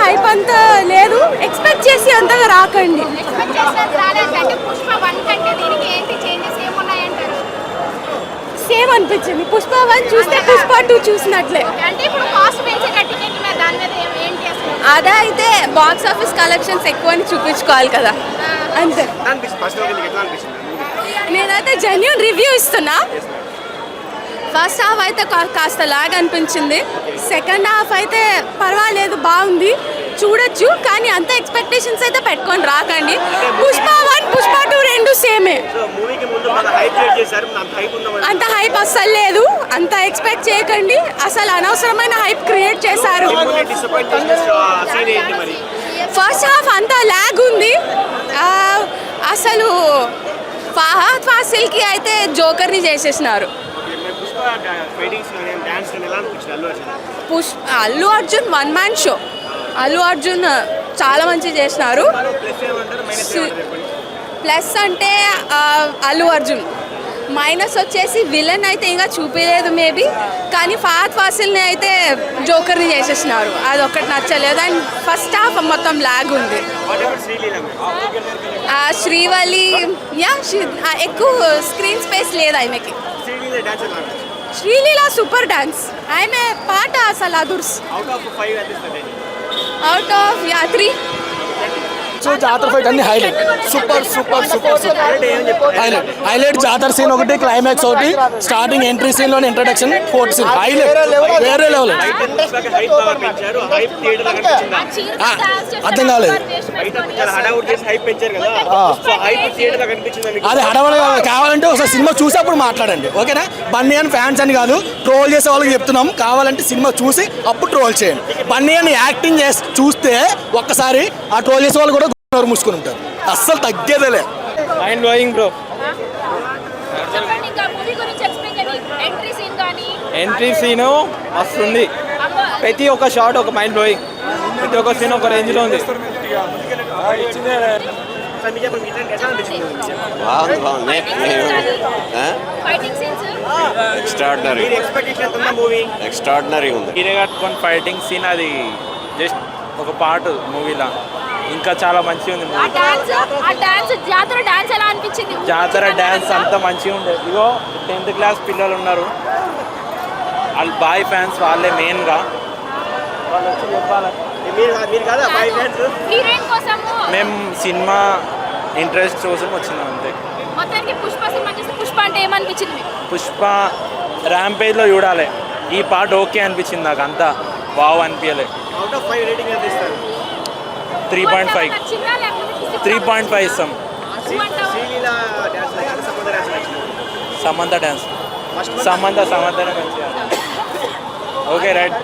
Hype అంతా లేదు, expect చేసి అంతగా రాకండి. సేమ్ అనిపించింది. పుష్ప 1 చూస్తే పుష్ప 2 చూసినట్లే. అదే అయితే బాక్స్ ఆఫీస్ కలెక్షన్స్ ఎక్కువ అని చూపించుకోవాలి కదా, అంతే. నేనైతే జెన్యూన్ రివ్యూ ఇస్తున్నా. ఫస్ట్ హాఫ్ అయితే కాస్త లాగ్ అనిపించింది, సెకండ్ హాఫ్ అయితే పర్వాలేదు, బాగుంది, చూడొచ్చు. కానీ అంత ఎక్స్పెక్టేషన్స్ అయితే పెట్టుకొని రాకండి. పుష్ప 1 పుష్ప 2 రెండు సేమే. అంత హైప్ అస్సలు లేదు, అంత ఎక్స్పెక్ట్ చేయకండి. అసలు అనవసరమైన హైప్ క్రియేట్ చేశారు. ఫస్ట్ హాఫ్ అంతా లాగ్ ఉంది. అసలు ఫహద్ ఫాసిల్కి అయితే జోకర్ని చేసేసినారు. Allu Arjun one man show. Allu Arjun చాలా మంచి చేసినారు. ప్లస్ అంటే అల్లు అర్జున్, మైనస్ వచ్చేసి విలన్ అయితే ఇంకా చూపించలేదు మేబీ, కానీ ఫహద్ ఫాసిల్ని అయితే జోకర్ని చేసేసినారు, అది ఒక్కటి నచ్చలేదు. అండ్ ఫస్ట్ హాఫ్ మొత్తం లాగ్ ఉంది. శ్రీవల్లి ఎక్కువ స్క్రీన్ స్పేస్ లేదు ఆమెకి. శ్రీలీల సూపర్ డాన్స్, ఆమె పాట అసలు అదుర్స్. Out of 3. సో జాతర ఫైట్ అన్ని highlight, super super super super highlight జాతర సీన్ ఒకటి, క్లైమాక్స్ ఒకటి, స్టార్టింగ్ ఎంట్రీ సీన్ లోని ఇంట్రడక్షన్, ఫోర్త్ సీన్ హైలైట్, వేరే లెవెల్. అర్థం కాలేదు, అది హడవడ కావాలంటే ఒకసారి సినిమా చూసి అప్పుడు మాట్లాడండి, ఓకేనా? బన్నీ అని ఫ్యాన్స్ అని కాదు, ట్రోల్ చేసే వాళ్ళకి చెప్తున్నాం, కావాలంటే సినిమా చూసి అప్పుడు ట్రోల్ చేయండి. బన్నీ అని యాక్టింగ్ చూస్తే ఒక్కసారి ఆ ట్రోల్ చేసే వాళ్ళు కూడా మూసుకొని ఉంటారు, అస్సలు తగ్గేదేలే. Mind blowing bro. Entry scene మస్తు ఉంది, ప్రతి ఒక్క షాట్ ఒక మైండ్ బ్లోయింగ్, ప్రతి ఒక్క సీన్ ఒక రేంజ్లో ఉంది. ఎక్స్ట్రాడినరీ ఉంది. హీరో కట్టుకొని ఫైటింగ్ సీన్ అది జస్ట్ ఒక పార్ట్ మూవీలా, ఇంకా చాలా మంచిగా ఉంది. జాతర డాన్స్ అంతా మంచిగా ఉండేది. ఇగో 10th క్లాస్ పిల్లలు ఉన్నారు, వాళ్ళు బాయ్ ఫ్యాన్స్, వాళ్ళే మెయిన్గా వాళ్ళు వచ్చి చెప్పాలి. మేము సినిమా ఇంట్రెస్ట్ కోసం వచ్చినాం అంతే. పుష్ప ర్యాంపేజ్లో చూడాలి, ఈ పార్ట్ ఓకే అనిపించింది నాకు, అంతా వావ్ అనిపించలేదు. 3.5 ఇస్తాం. సమంత డ్యాన్స్, సమంతనే మంచిగా. Okay right.